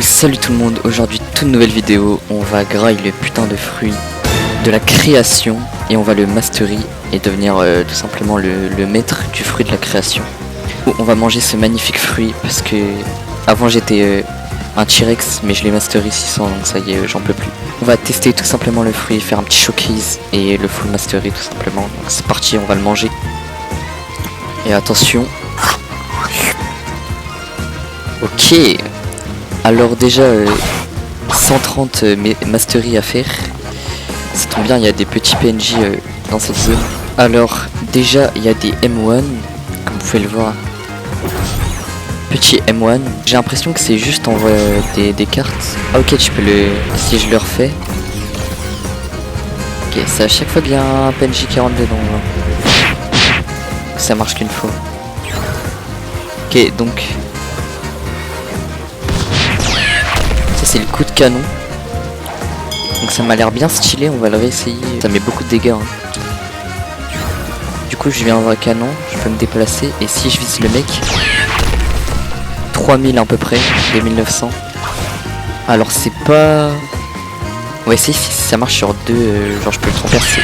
Salut tout le monde, aujourd'hui toute nouvelle vidéo, on va grailler le putain de fruit de la création et on va le mastery et devenir tout simplement le maître du fruit de la création. On va manger ce magnifique fruit parce que avant j'étais un T-Rex mais je l'ai mastery 600 donc ça y est j'en peux plus. On va tester tout simplement le fruit, faire un petit showcase et le full mastery tout simplement. Donc c'est parti, on va le manger. Et attention. Ok. Alors déjà 130 mastery à faire. Ça tombe bien, il y a des petits PNJ dans cette zone. Alors déjà il y a des M1 comme vous pouvez le voir. Petit M1. J'ai l'impression que c'est juste envoyer des cartes. Ah ok, tu peux le... Si je le refais. Ok, c'est à chaque fois qu'il y a un PNJ qui rentre dedans. Ça marche qu'une fois. Ok, donc... Ça c'est le coup de canon. Donc ça m'a l'air bien stylé, on va le réessayer. Ça met beaucoup de dégâts. Hein. Du coup je viens avoir un canon, je peux me déplacer. Et si je vise le mec... 3000 à peu près, 2900. Alors c'est pas... Ouais si ça marche sur deux, genre je peux le transpercer.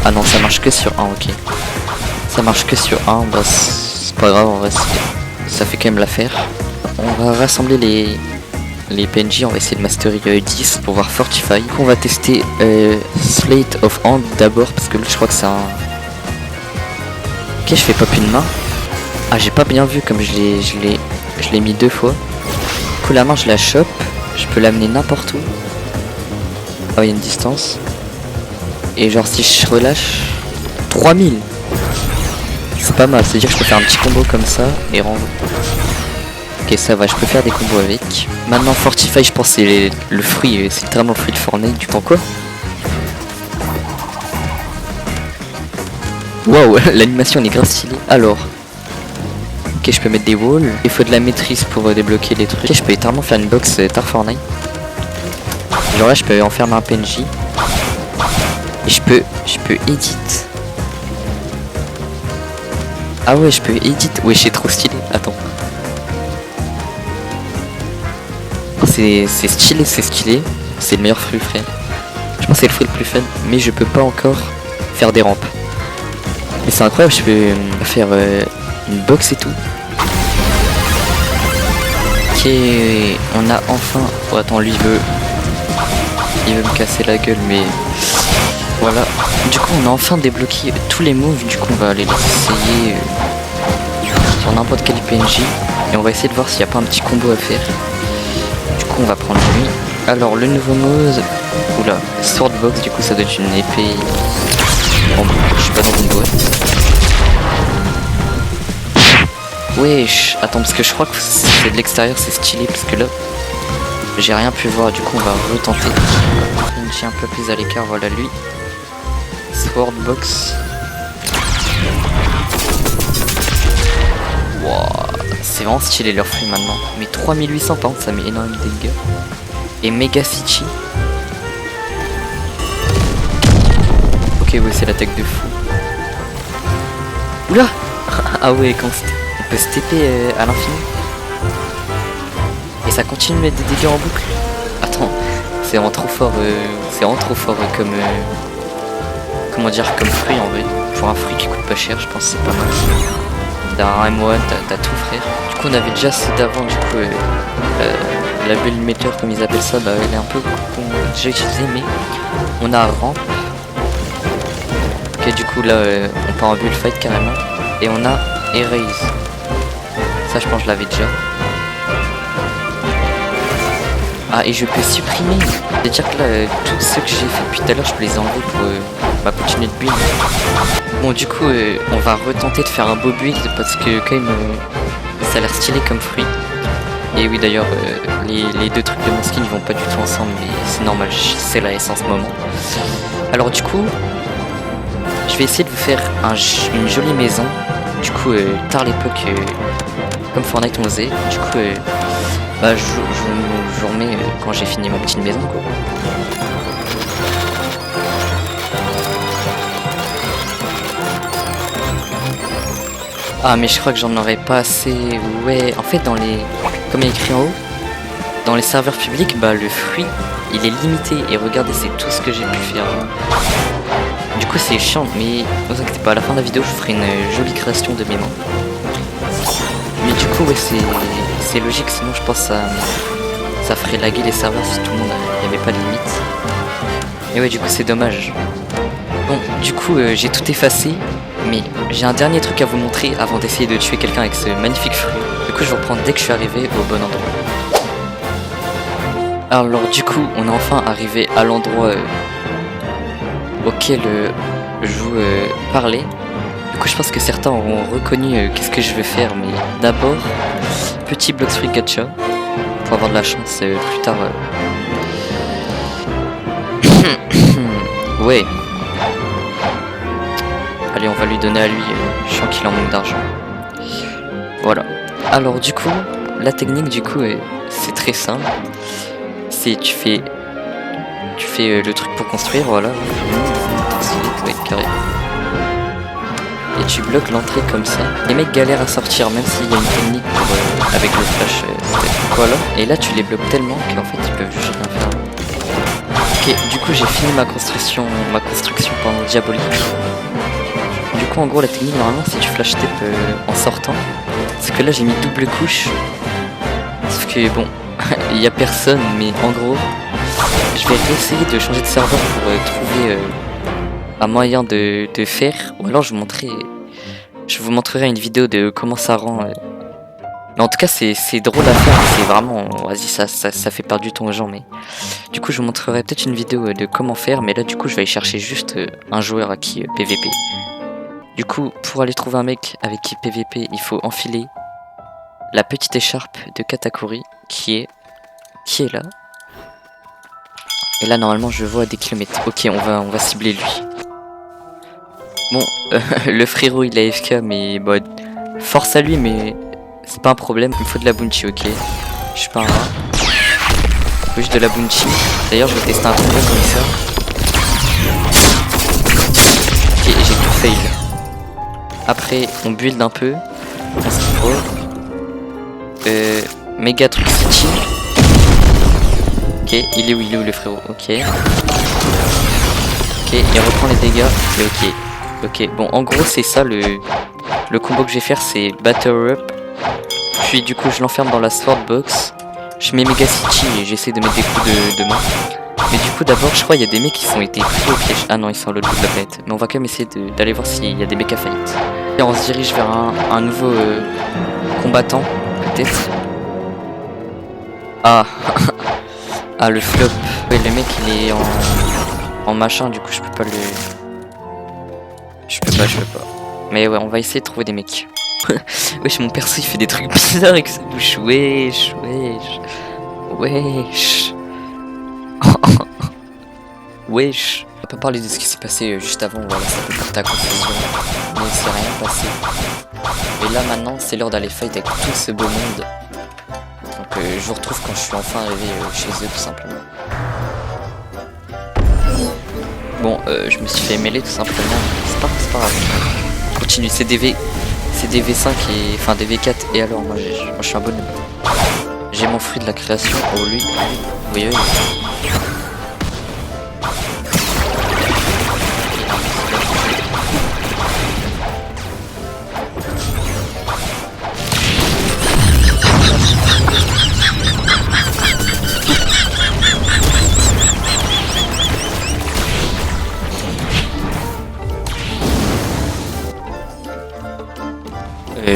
Ah non ça marche que sur un, ok. Ça marche que sur un, bah c'est pas grave en vrai, ça fait quand même l'affaire. On va rassembler les PNJ, on va essayer de mastery 10 pour voir Fortify. On va tester Slate of Hand d'abord parce que là je crois que c'est un... Ok, je fais pop une main. Ah j'ai pas bien vu comme je l'ai mis deux fois. Du coup la main je la chope, je peux l'amener n'importe où. Oh il y a une distance. Et genre si je relâche 3000. C'est pas mal, c'est à dire que je peux faire un petit combo comme ça et rendre. Ok ça va, je peux faire des combos avec. Maintenant Fortify je pense c'est le fruit, c'est littéralement le fruit de Fortnite. Tu penses quoi? Waouh, l'animation elle est grave stylée. Alors ok je peux mettre des walls. Il faut de la maîtrise pour débloquer les trucs. Ok je peux littéralement faire une box Tar Fortnite. Genre là je peux enfermer un PNJ. Et je peux edit. Ah ouais je peux edit. Ouais c'est trop stylé, attends. C'est stylé, c'est le meilleur fruit frère. Je pense que c'est le fruit le plus fun, mais je peux pas encore faire des rampes. Mais c'est incroyable, je peux faire une box et tout. Ok, on a enfin... Oh attends, lui il veut me casser la gueule, mais... Voilà. Du coup on a enfin débloqué tous les moves, du coup on va aller les essayer sur n'importe quel PNJ. Et on va essayer de voir s'il n'y a pas un petit combo à faire. On va prendre lui. Alors le nouveau move, oula, Swordbox, du coup ça doit être une épée en boucle, je suis pas dans une boîte. Wesh, attends parce que je crois que c'est de l'extérieur, c'est stylé parce que là j'ai rien pu voir, du coup on va retenter. Un petit un peu plus à l'écart, voilà lui. Swordbox. Wow. C'est vraiment stylé leur fruit maintenant. Mais 3800 par contre ça met énormément de dégâts. Et Mega City. Ok ouais c'est l'attaque de fou. Oula. Ah ouais quand on peut se TP à l'infini. Et ça continue de mettre des dégâts en boucle. Attends, c'est vraiment trop fort. Comme comment dire, comme fruit en vrai. Pour un fruit qui coûte pas cher je pense que c'est pas mal. D'un M1 t'as tout frère. Du coup on avait déjà ceux d'avant, du coup la bulle météore comme ils appellent ça, bah elle est un peu déjà utilisée, mais on a ramp. Ok du coup là on part en bulle fight carrément. Et on a erase. Ça je pense que je l'avais déjà. Ah et je peux supprimer. C'est-à-dire que là tous ceux que j'ai fait depuis tout à l'heure je peux les enlever pour continuer de build. Bon du coup on va retenter de faire un beau build parce que quand même ça a l'air stylé comme fruit. Et oui d'ailleurs les deux trucs de mon skin ils vont pas du tout ensemble, mais c'est normal, c'est la S en ce moment. Alors du coup je vais essayer de vous faire une jolie maison. Du coup tard l'époque comme Fortnite on faisait. Du coup bah je vous remets quand j'ai fini ma petite maison quoi. Ah mais je crois que j'en aurais pas assez. Ouais en fait dans les... Comme il y a écrit en haut, dans les serveurs publics, bah le fruit il est limité et regardez c'est tout ce que j'ai pu faire. Du coup c'est chiant mais ne vous inquiétez pas, à la fin de la vidéo je ferai une jolie création de mes mains. Mais du coup ouais c'est logique, sinon je pense que ça ferait laguer les serveurs si tout le monde n'y avait pas de limite. Et ouais du coup c'est dommage. Bon du coup j'ai tout effacé, mais j'ai un dernier truc à vous montrer avant d'essayer de tuer quelqu'un avec ce magnifique fruit. Du coup je vais reprendre dès que je suis arrivé au bon endroit. Alors du coup on est enfin arrivé à l'endroit auquel je vous parlais. Du coup je pense que certains auront reconnu qu'est-ce que je vais faire, mais d'abord petit Bloxfruit gacha pour avoir de la chance plus tard. Ouais. Allez on va lui donner à lui, je sens qu'il en manque d'argent. Voilà. Alors du coup la technique du coup c'est très simple. C'est tu fais le truc pour construire, voilà. Ouais, carré. Et tu bloques l'entrée comme ça. Les mecs galèrent à sortir même s'il y a une technique pour, avec le flash voilà. Et là tu les bloques tellement qu'en fait ils peuvent juste rien faire. Ok, du coup j'ai fini ma construction pendant diabolique. Du coup en gros la technique normalement c'est tu flash tape en sortant. Parce que là j'ai mis double couche. Sauf que bon, il y a personne, mais en gros je vais essayer de changer de serveur pour trouver un moyen de faire. Ou alors je vous montrerai une vidéo de comment ça rend. Mais en tout cas c'est drôle à faire, c'est vraiment, vas-y ça fait perdre du temps aux gens. Mais du coup je vous montrerai peut-être une vidéo de comment faire. Mais là du coup je vais aller chercher juste un joueur à qui PVP. Du coup pour aller trouver un mec avec qui PVP il faut enfiler la petite écharpe de Katakuri qui est là. Et là normalement je vois à des kilomètres. Ok on va cibler lui. Bon le frérot il a AFK mais bon, force à lui mais c'est pas un problème. Il me faut de la bounty, ok. Je suis pas un rat. Il faut juste de la bounty. D'ailleurs je vais tester un combo comme ça. Ok j'ai tout fail. Après on build un peu. On se pro. Méga truc city. Ok, il est où le frérot? Ok. Ok, il reprend les dégâts. Et ok. Ok, bon en gros c'est ça le combo que je vais faire, c'est Batter Up. Puis du coup je l'enferme dans la Sword Box. Je mets Mega City et j'essaie de mettre des coups de main. Mais du coup d'abord je crois il y a des mecs qui sont été pris au piège. Ah non ils sont à l'autre bout de la planète. Mais on va quand même essayer d'aller voir s'il y a des mecs à fight. Et on se dirige vers un nouveau combattant peut-être. Ah ah le flop. Ouais, le mec il est en machin, du coup je peux pas le... Je peux pas. Mais ouais on va essayer de trouver des mecs. Wesh mon perso il fait des trucs bizarres avec sa bouche. Wesh. Wesh. On va pas parler de ce qui s'est passé juste avant, voilà ça peut porter à confusion. Mais c'est rien passé. Et là maintenant c'est l'heure d'aller fight avec tout ce beau monde. Donc je vous retrouve quand je suis enfin arrivé chez eux tout simplement. Bon je me suis fait mêler tout simplement. C'est pas grave. Continue, c'est des V5 et... Enfin des V4 et alors moi je suis un bonhomme. J'ai mon fruit de la création. Oh lui. Oui.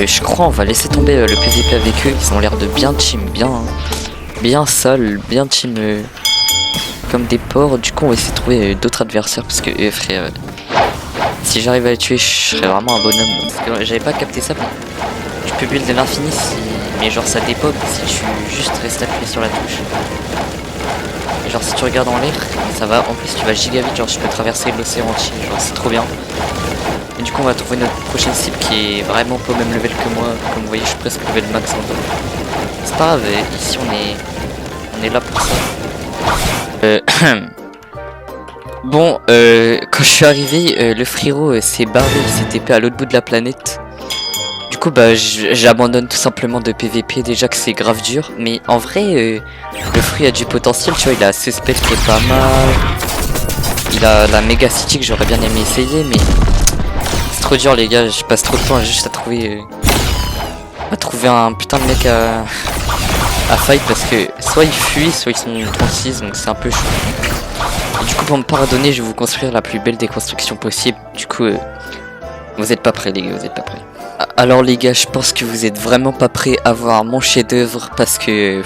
Je crois on va laisser tomber le PVP avec eux, ils ont l'air de bien team, bien sale, bien team comme des porcs. Du coup on va essayer de trouver d'autres adversaires parce que frère, si j'arrive à les tuer je serais vraiment un bonhomme. Parce que j'avais pas capté ça, mais tu peux build de l'infini mais genre ça dépop si tu juste restes appuyé sur la touche. Et genre si tu regardes en l'air ça va, en plus tu vas giga vite, genre tu peux traverser l'océan entier, genre c'est trop bien. Et du coup on va trouver notre prochaine cible qui est vraiment pas au même level que moi. Comme vous voyez je suis presque level max en dos. C'est pas grave, ici on est là pour ça. Bon quand je suis arrivé le frérot s'est barré, il s'est TP à l'autre bout de la planète. Du coup bah j'abandonne tout simplement de PVP, déjà que c'est grave dur. Mais en vrai le fruit a du potentiel, tu vois, il a Suspect qui est pas mal. Il a la Mega City que j'aurais bien aimé essayer, mais c'est trop dur les gars, je passe trop de temps juste à trouver un putain de mec à fight, parce que soit ils fuient, soit ils sont 36, donc c'est un peu chaud. Et du coup pour me pardonner, je vais vous construire la plus belle des constructions possible. Du coup vous êtes pas prêts les gars, vous êtes pas prêts. Alors les gars, je pense que vous êtes vraiment pas prêts à voir mon chef d'œuvre, parce que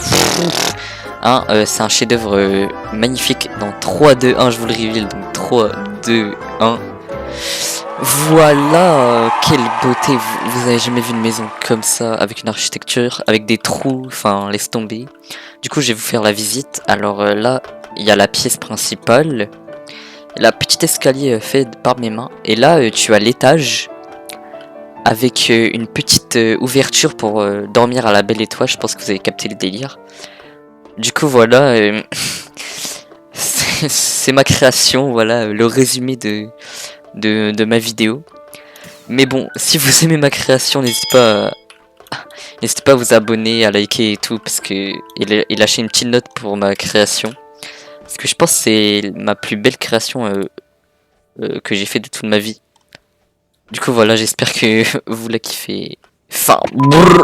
c'est un chef d'œuvre magnifique. Dans 3, 2, 1, je vous le reveal. Donc 3, 2, 1. Voilà, quelle beauté. Vous avez jamais vu une maison comme ça, avec une architecture, avec des trous, enfin laisse tomber. Du coup je vais vous faire la visite. Alors là, il y a la pièce principale, la petite escalier fait par mes mains. Et là tu as l'étage avec une petite ouverture pour dormir à la belle étoile. Je pense que vous avez capté le délire. Du coup voilà, c'est ma création, voilà le résumé de ma vidéo. Mais bon, si vous aimez ma création, n'hésitez pas à vous abonner, à liker et tout, parce que et lâcher une petite note pour ma création, parce que je pense que c'est ma plus belle création que j'ai fait de toute ma vie. Du coup voilà, j'espère que vous la kiffez. Enfin, brrr.